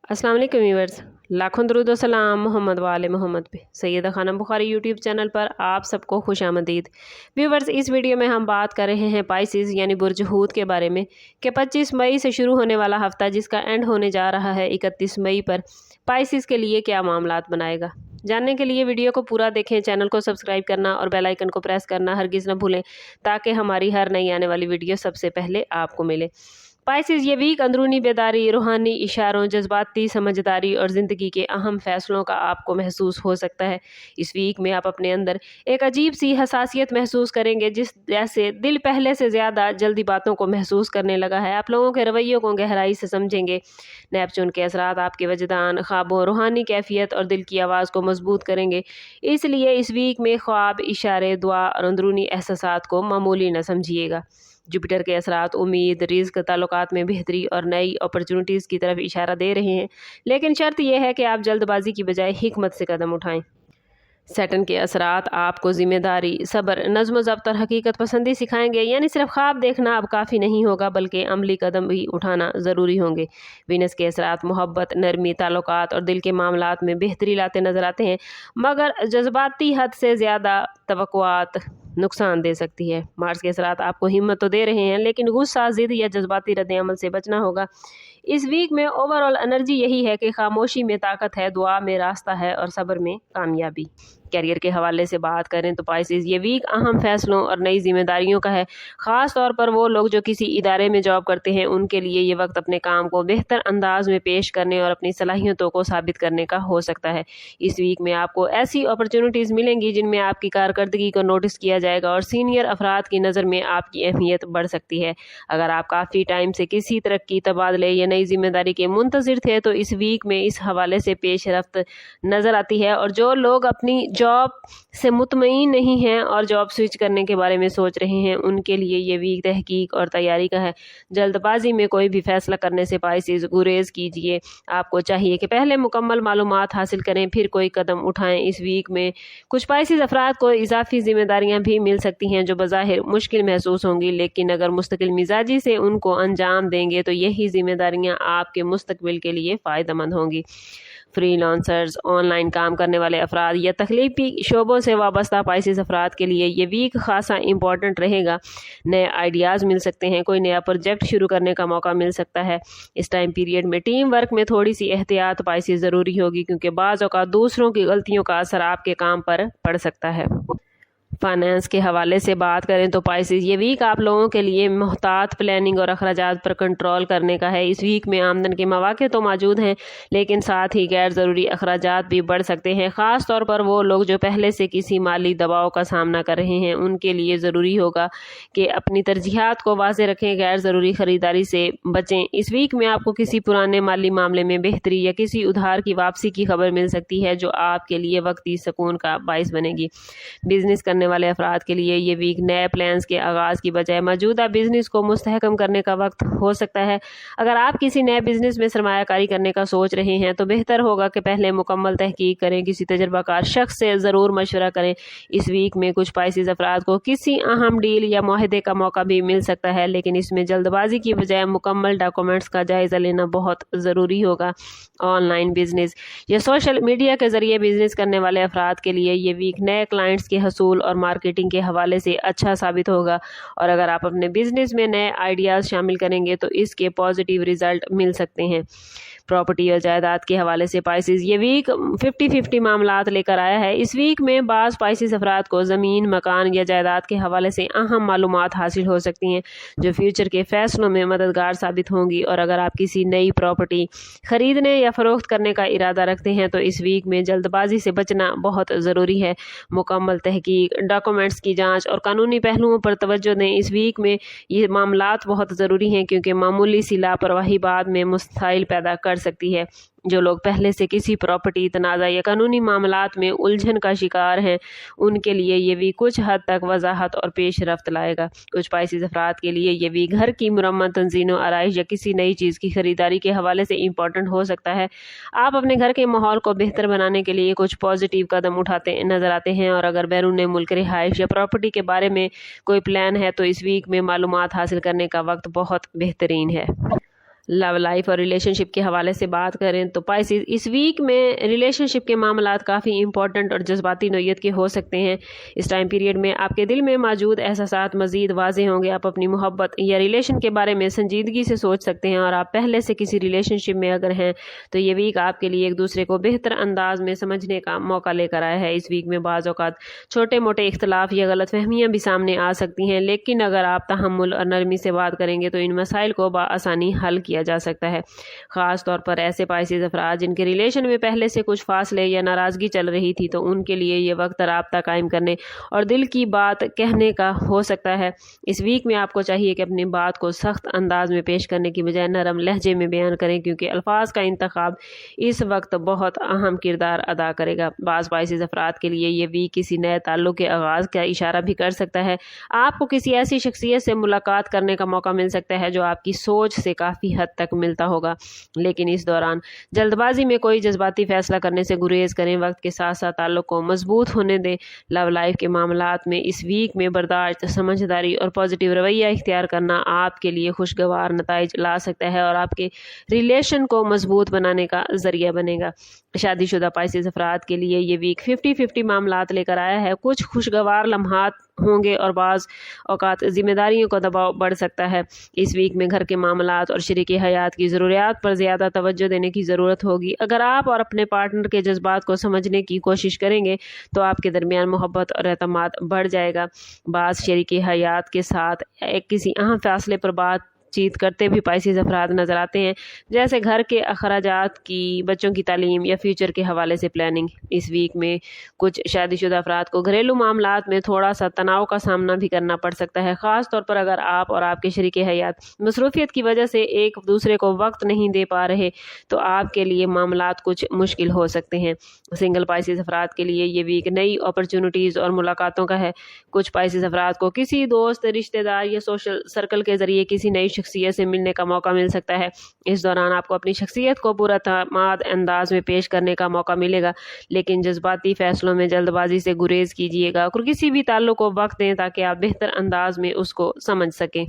अस्सलाम वालेकुम व्यूअर्स, लाखों दरूद व सलाम मोहम्मद वाले मोहम्मद पे। सैयदा खानम बुखारी यूट्यूब चैनल पर आप सबको खुश आमदीद। व्यूअर्स, इस वीडियो में हम बात कर रहे हैं पाइसिस यानी बुर्ज हूत के बारे में कि 25 मई से शुरू होने वाला हफ्ता जिसका एंड होने जा रहा है 31 मई पर, पाइसिस के लिए क्या मामलात बनाएगा। जानने के लिए वीडियो को पूरा देखें, चैनल को सब्सक्राइब करना और बेल आइकन को प्रेस करना हरगिज़ न भूलें ताकि हमारी हर नई आने वाली वीडियो सबसे पहले आपको मिले। पाइसिस ये वीक अंदरूनी बेदारी, रूहानी इशारों, जज्बाती समझदारी और ज़िंदगी के अहम फ़ैसलों का आपको महसूस हो सकता है। इस वीक में आप अपने अंदर एक अजीब सी हसासियत महसूस करेंगे, जिस जैसे दिल पहले से ज़्यादा जल्दी बातों को महसूस करने लगा है। आप लोगों के रवैयों को गहराई से समझेंगे। नेपच्यून के असरात आपके वजदान, ख्वाबों, रूहानी कैफियत और दिल की आवाज़ को मजबूत करेंगे। इसलिए इस वीक में ख्वाब, इशारे, दुआ और अंदरूनी एहसासात को मामूली न समझिएगा। जुपिटर के असरात उम्मीद, रिज़्क, ताल्लुकात में बेहतरी और नई अपॉर्चुनिटीज़ की तरफ इशारा दे रहे हैं, लेकिन शर्त यह है कि आप जल्दबाजी की बजाय हिकमत से कदम उठाएं। सैटर्न के असरात आपको ज़िम्मेदारी, सब्र, नज़्म ज़ब्त और हकीकत पसंदी सिखाएंगे। यानी सिर्फ ख्वाब देखना अब काफ़ी नहीं होगा, बल्कि अमली कदम भी उठाना ज़रूरी होंगे। वीनस के असरात मोहब्बत, नरमी, ताल्लुकात और दिल के मामलात में बेहतरी लाते नज़र आते हैं, मगर जज्बाती हद से ज़्यादा तवक्कुआत नुकसान दे सकती है। मार्स के असरात आपको हिम्मत तो दे रहे हैं, लेकिन गुस्सा, ज़िद या जज्बाती रद्द-ए-अमल से बचना होगा। इस वीक में ओवरऑल एनर्जी यही है कि खामोशी में ताकत है, दुआ में रास्ता है और सब्र में कामयाबी। कैरियर के हवाले से बात करें तो पाइसिस ये वीक अहम फैसलों और नई जिम्मेदारियों का है। ख़ास तौर पर वो लोग जो किसी इदारे में जॉब करते हैं, उनके लिए ये वक्त अपने काम को बेहतर अंदाज में पेश करने और अपनी सलाहियतों को साबित करने का हो सकता है। इस वीक में आपको ऐसी अपॉर्चुनिटीज़ मिलेंगी जिनमें आपकी कारकर्दगी को नोटिस किया जाएगा और सीनियर अफराद की नज़र में आपकी अहमियत बढ़ सकती है। अगर आप काफ़ी टाइम से किसी तरक्की, तबादले या नई जिम्मेदारी के मुंतज़िर थे तो इस वीक में इस हवाले से पेशरफ्त नज़र आती है। और जो लोग अपनी जॉब से मुतमईन नहीं हैं और जॉब स्विच करने के बारे में सोच रहे हैं, उनके लिए ये वीक तहकीक और तैयारी का है। जल्दबाजी में कोई भी फैसला करने से पाइसिस गुरेज कीजिए। आपको चाहिए कि पहले मुकम्मल मालूमात हासिल करें, फिर कोई कदम उठाएं। इस वीक में कुछ पाइसिस अफराद को इजाफी जिम्मेदारियां भी मिल सकती हैं जो बज़ाहिर मुश्किल महसूस होंगी, लेकिन अगर मुस्तकिल मिजाजी से उनको अंजाम देंगे तो यही जिम्मेदारियां आपके मुस्तकबिल के लिए फ़ायदेमंद होंगी। फ्रीलांसर्स, ऑनलाइन काम करने वाले अफराद या तकलीफी शोबों से वाबस्ता पाइसिस अफराद के लिए ये वीक खासा इंपॉर्टेंट रहेगा। नए आइडियाज़ मिल सकते हैं, कोई नया प्रोजेक्ट शुरू करने का मौका मिल सकता है। इस टाइम पीरियड में टीम वर्क में थोड़ी सी एहतियात पाइसिस ज़रूरी होगी, क्योंकि बाज़ औक़ात दूसरों की गलतियों का असर आपके काम पर पड़ सकता है। फाइनेंस के हवाले से बात करें तो पाइसिस ये वीक आप लोगों के लिए मुहतात प्लानिंग और अखराजात पर कंट्रोल करने का है। इस वीक में आमदन के मौके तो मौजूद हैं, लेकिन साथ ही गैर ज़रूरी अखराजात भी बढ़ सकते हैं। ख़ास तौर पर वो लोग जो पहले से किसी माली दबाव का सामना कर रहे हैं, उनके लिए ज़रूरी होगा कि अपनी तरजीहात को वाज़ेह रखें, गैर ज़रूरी ख़रीदारी से बचें। इस वीक में आपको किसी पुराने माली मामले में बेहतरी या किसी उधार की वापसी की खबर मिल सकती है, जो आपके लिए वक्ती सुकून का बाइस बनेगी। बिजनेस करने वाले अफराद के लिए ये वीक नए प्लान्स के आगाज़ की बजाय मौजूदा बिजनेस को मुस्तहकम करने का वक्त हो सकता है। अगर आप किसी नए बिजनेस में सरमायाकारी करने का सोच रहे हैं तो बेहतर होगा कि पहले मुकम्मल तहकीक करें, किसी तजर्बाकार शख्स से ज़रूर मशवरा करें। इस वीक में कुछ पाइसिस अफराद को किसी अहम डील या मुआहदे का मौका भी मिल सकता है, लेकिन इसमें जल्दबाजी की बजाय मुकम्मल डॉक्यूमेंट्स का जायज़ा लेना बहुत ज़रूरी होगा। ऑनलाइन बिजनेस या सोशल मीडिया के ज़रिए बिजनेस करने वाले अफराद के लिए ये वीक नए क्लाइंट्स के हसूल और मार्केटिंग के हवाले से अच्छा साबित होगा, और अगर आप अपने बिजनेस में नए आइडियाज़ शामिल करेंगे तो इसके पॉजिटिव रिजल्ट मिल सकते हैं। प्रॉपर्टी और जायदाद के हवाले से पाइसिस ये वीक 50-50 मामलात लेकर आया है। इस वीक में बाज़ पाइसिस अफराद को ज़मीन, मकान या जायदाद के हवाले से अहम मालूमात हासिल हो सकती हैं, जो फ्यूचर के फ़ैसलों में मददगार साबित होंगी। और अगर आप किसी नई प्रॉपर्टी ख़रीदने या फ़रोख्त करने का इरादा रखते हैं तो इस वीक में जल्दबाजी से बचना बहुत ज़रूरी है। मुकम्मल तहकीक, डॉक्यूमेंट्स की जाँच और कानूनी पहलुओं पर तवज्जो दें। इस वीक में ये मामलात बहुत ज़रूरी हैं, क्योंकि मामूली सी लापरवाही बाद में मसाइल पैदा कर सकती है। जो लोग पहले से किसी प्रॉपर्टी, तनाज़ा या कानूनी मामलात में उलझन का शिकार हैं, उनके लिए ये वीक कुछ हद तक वजाहत और पेशरफ्त लाएगा। कुछ पाइसिस अफराद के लिए ये वीक घर की मुरम्मत, तंज़ीम और आराइश या किसी नई चीज़ की खरीदारी के हवाले से इम्पॉर्टेंट हो सकता है। आप अपने घर के माहौल को बेहतर बनाने के लिए कुछ पॉजिटिव कदम उठाते नज़र आते हैं, और अगर बैरून मुल्क रिहाइश या प्रॉपर्टी के बारे में कोई प्लान है तो इस वीक में मालूमात हासिल करने का वक्त बहुत बेहतरीन है। लव लाइफ और रिलेशनशिप के हवाले से बात करें तो पाइसेस, इस वीक में रिलेशनशिप के मामलात काफ़ी इंपॉर्टेंट और जज्बाती नोयत के हो सकते हैं। इस टाइम पीरियड में आपके दिल में मौजूद एहसासात मज़ीद वाज़ेह होंगे। आप अपनी मोहब्बत या रिलेशन के बारे में संजीदगी से सोच सकते हैं, और आप पहले से किसी रिलेशनशिप में अगर हैं तो ये वीक आपके लिए एक दूसरे को बेहतर अंदाज में समझने का मौका लेकर आया है। इस वीक में बाज़ औक़ात छोटे मोटे इख्तलाफ या गलतफहमियाँ भी सामने आ सकती हैं, लेकिन अगर आप तहम्मुल और नरमी से बात करेंगे तो इन मसाइल को बआसानी हल किया जा सकता है। ख़ास तौर पर ऐसे पाइसेस अफराद जिनके रिलेशन में पहले से कुछ फासले या नाराज़गी चल रही थी, तो उनके लिए ये वक्त राब्ता कायम करने और दिल की बात कहने का हो सकता है। इस वीक में आपको चाहिए कि अपनी बात को सख्त अंदाज में पेश करने की बजाय नरम लहजे में बयान करें, क्योंकि अल्फाज का इंतखाब इस वक्त बहुत अहम किरदार अदा करेगा। बाज़ पाइसेस अफराद के लिए ये वीक किसी नए ताल्लुक़ के आगाज़ का इशारा भी कर सकता है। आपको किसी ऐसी शख्सियत से मुलाकात करने का मौका मिल सकता है जो आपकी सोच से काफ़ी हद तक मिलता होगा, लेकिन इस दौरान जल्दबाजी में कोई जज्बाती फैसला करने से गुरेज करें। वक्त के साथ साथ ताल्लुक़ को मजबूत होने दें। लव लाइफ के मामलात में इस वीक में बर्दाश्त, समझदारी और पॉजिटिव रवैया इख्तियार करना आपके लिए खुशगवार नताइज ला सकता है और आपके रिलेशन को मजबूत बनाने का ज़रिया बनेगा। शादीशुदा पाइसेस अफराद के लिए ये वीक 50-50 मामलात लेकर आया है। कुछ खुशगवार लम्हात होंगे और बाज़ औक़ात ज़िम्मेदारियों का दबाव बढ़ सकता है। इस वीक में घर के मामलात और शरीकी हयात की ज़रूरियात पर ज़्यादा तवज्जो देने की ज़रूरत होगी। अगर आप और अपने पार्टनर के जज्बात को समझने की कोशिश करेंगे तो आपके दरमियान मोहब्बत और एतमाद बढ़ जाएगा। बाज़ शरीकी हयात के साथ एक किसी अहम फ़ैसले पर बातचीत करते भी पाइसेस अफराद नज़र आते हैं, जैसे घर के अखराजात की, बच्चों की तालीम या फ्यूचर के हवाले से प्लानिंग। इस वीक में कुछ शादीशुदा अफराद को घरेलू मामलात में थोड़ा सा तनाव का सामना भी करना पड़ सकता है, ख़ास तौर पर अगर आप और आपके शरीक हयात मसरूफियत की वजह से एक दूसरे को वक्त नहीं दे पा रहे तो आपके लिए मामलात कुछ मुश्किल हो सकते हैं। सिंगल पाइसेस अफराद के लिए ये वीक नई अपॉर्चुनिटीज़ और मुलाकातों का है। कुछ पाइसेस अफराद को किसी दोस्त, रिश्तेदार या सोशल सर्कल के ज़रिए किसी नई शख्सियत से मिलने का मौका मिल सकता है। इस दौरान आपको अपनी शख्सियत को पूरा तमाद अंदाज में पेश करने का मौका मिलेगा, लेकिन जज्बाती फैसलों में जल्दबाजी से गुरेज कीजिएगा और किसी भी ताल्लुक़ को वक्त दें ताकि आप बेहतर अंदाज में उसको समझ सकें।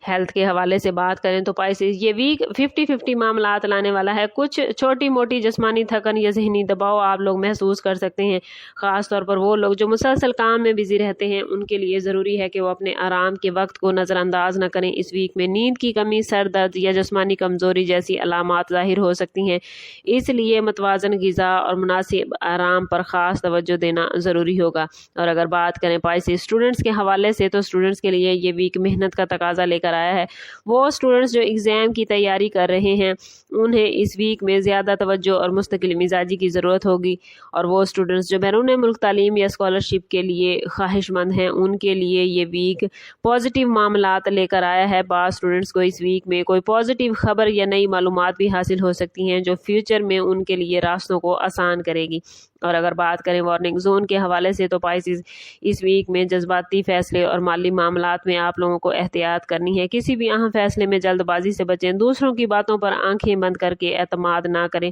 हेल्थ के हवाले से बात करें तो पाइसेस, ये वीक 50-50 मामलात लाने वाला है। कुछ छोटी मोटी जिस्मानी थकन या जहनी दबाव आप लोग महसूस कर सकते हैं। ख़ास तौर पर वो लोग जो मुसलसल काम में बिजी रहते हैं, उनके लिए ज़रूरी है कि वो अपने आराम के वक्त को नज़रअंदाज न करें। इस वीक में नींद की कमी, सर दर्द या जिस्मानी कमज़ोरी जैसी अलामात ज़ाहिर हो सकती हैं, इसलिए मतवाज़न ग़िज़ा और मुनासिब आराम पर ख़ास तवज्जो देना ज़रूरी होगा। और अगर बात करें पाइसेस स्टूडेंट्स के हवाले से, तो स्टूडेंट्स के लिए ये वीक मेहनत का तकाजा लेकर आया है। वो स्टूडेंट्स जो एग्ज़ाम की तैयारी कर रहे हैं, उन्हें इस वीक में ज़्यादा तवज्जो और मुस्तकिल मिजाजी की ज़रूरत होगी, और वो स्टूडेंट्स जो बैरून मुल्क तालीम या स्कॉलरशिप के लिए ख्वाहिशमंद हैं, उनके लिए ये वीक पॉजिटिव मामलात लेकर आया है। बाज़ स्टूडेंट्स को इस वीक में कोई पॉजिटिव खबर या नई मालूमात भी हासिल हो सकती हैं जो फ्यूचर में उनके लिए रास्तों को आसान करेगी। और अगर बात करें वार्निंग जोन के हवाले से, तो पाइसेस, इस वीक में जज्बाती फैसले और माली मामलात में आप लोगों को एहतियात करनी है। किसी भी अहम फैसले में जल्दबाजी से बचें। दूसरों की बातों पर आंखें बंद करके एतमाद ना करें,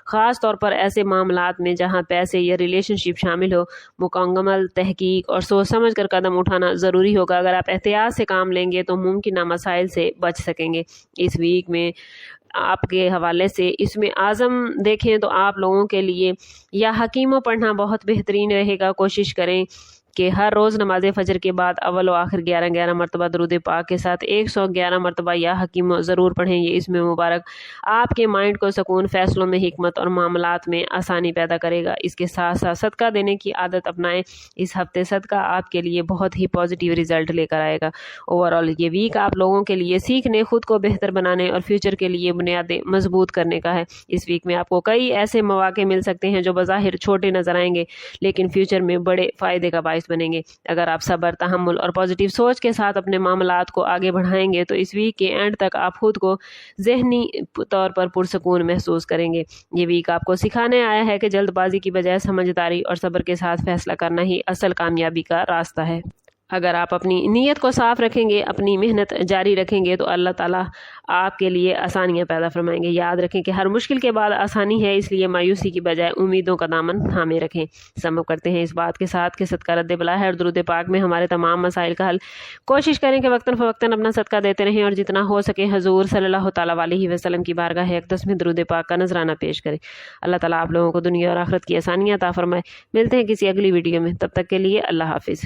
ख़ास तौर पर ऐसे मामलात में जहां पैसे या रिलेशनशिप शामिल हो। मुकम्मल तहकीक और सोच समझ कर कदम उठाना ज़रूरी होगा। अगर आप एहतियात से काम लेंगे तो मुमकिन मसाइल से बच सकेंगे। इस वीक में आपके हवाले से इसमें आज़म देखें तो आप लोगों के लिए या हकीमों पढ़ना बहुत बेहतरीन रहेगा। कोशिश करें कि हर रोज़ नमाज फ़जर के बाद अव्वल व आखिर 11-11 मरतबा दरूद पाक के साथ 111 मरतबा या हकीम ज़रूर पढ़ें। ये इसमें मुबारक आपके माइंड को सुकून, फ़ैसलों में हिकमत और मामलात में आसानी पैदा करेगा। इसके साथ साथ सदका देने की आदत अपनाएं। इस हफ्ते सदका आपके लिए बहुत ही पॉजिटिव रिज़ल्ट लेकर आएगा। ओवरऑल ये वीक आप लोगों के लिए सीखने, खुद को बेहतर बनाने और फ्यूचर के लिए बुनियादें मजबूत करने का है। इस वीक में आपको कई ऐसे मौके मिल सकते हैं जो बज़ाहिर छोटे नज़र आएंगे, लेकिन फ्यूचर में बड़े फ़ायदे का बाइस बनेंगे। अगर आप सब्र, तहम्मुल और पॉजिटिव सोच के साथ अपने मामलात को आगे बढ़ाएंगे तो इस वीक के एंड तक आप खुद को ज़हनी तौर पर पुरसकून महसूस करेंगे। ये वीक आपको सिखाने आया है कि जल्दबाजी की बजाय समझदारी और सब्र के साथ फैसला करना ही असल कामयाबी का रास्ता है। اگر آپ اپنی نیت کو صاف رکھیں گے، اپنی محنت جاری رکھیں گے تو اللہ تعالیٰ آپ کے لیے آسانیاں پیدا فرمائیں گے۔ یاد رکھیں کہ ہر مشکل کے بعد آسانی ہے، اس لیے مایوسی کی بجائے امیدوں کا دامن تھامے رکھیں۔ سم اب کرتے ہیں اس بات کے ساتھ کہ صدقہ رد بلا ہے اور درود پاک میں ہمارے تمام مسائل کا حل۔ کوشش کریں کہ وقتاً فوقتاً اپنا صدقہ دیتے رہیں اور جتنا ہو سکے حضور صلی اللہ تعالیٰ علیہ وسلم کی بارگاہ اقدس میں درود پاک کا نذرانہ پیش کریں۔ اللہ تعالیٰ آپ لوگوں کو دنیا اور آخرت کی آسانیاں عطا فرمائے۔ ملتے ہیں کسی اگلی ویڈیو میں، تب تک کے لیے اللہ حافظ۔